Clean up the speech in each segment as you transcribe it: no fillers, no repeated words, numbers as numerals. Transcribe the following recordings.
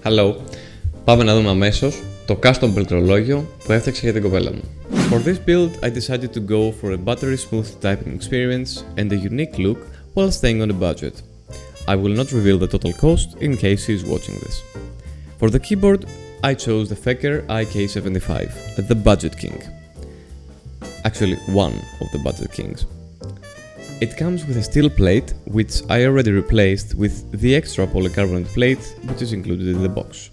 Hello. Πάμε να δούμε αμέσως το custom πληκτρολόγιο που έφτιαξα για την κοπέλα μου. For this build, I decided to go for a buttery smooth typing experience and a unique look while staying on a budget. I will not reveal the total cost in case he is watching this. For the keyboard, I chose the Feker IK75, the budget king. Actually, one of the budget kings. It comes with a steel plate, which I already replaced with the extra polycarbonate plate which is included in the box.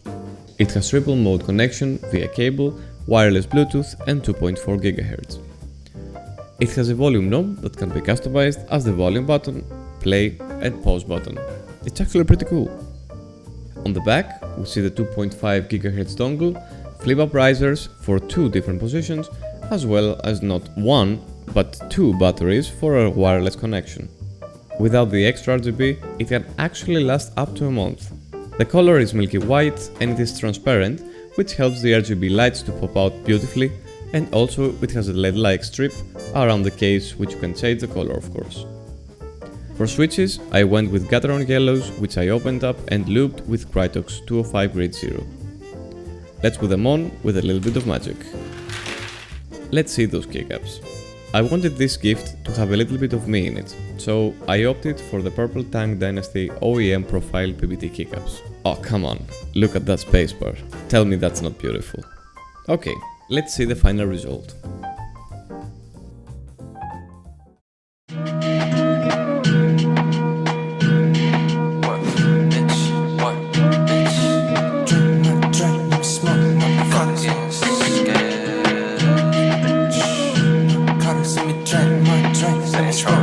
It has triple mode connection via cable, wireless Bluetooth and 2.4 GHz. It has a volume knob that can be customized as the volume button, play and pause button. It's actually pretty cool. On the back, we see the 2.5 GHz dongle, flip-up risers for two different positions, as well as not one, but two batteries for a wireless connection. Without the extra RGB, it can actually last up to a month. The color is milky white and it is transparent, which helps the RGB lights to pop out beautifully, and also it has a LED-like strip around the case which you can change the color, of course. For switches, I went with Gateron yellows, which I opened up and looped with Krytox 205 Grade 0. Let's put them on with a little bit of magic. Let's see those keycaps. I wanted this gift to have a little bit of me in it, so I opted for the Purple Tang Dynasty OEM Profile PBT keycaps. Oh, come on, look at that spacebar. Tell me that's not beautiful. Okay, let's see the final result.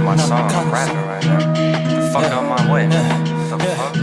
My song, I'm rapping right now. The fuck out my way. The fuck?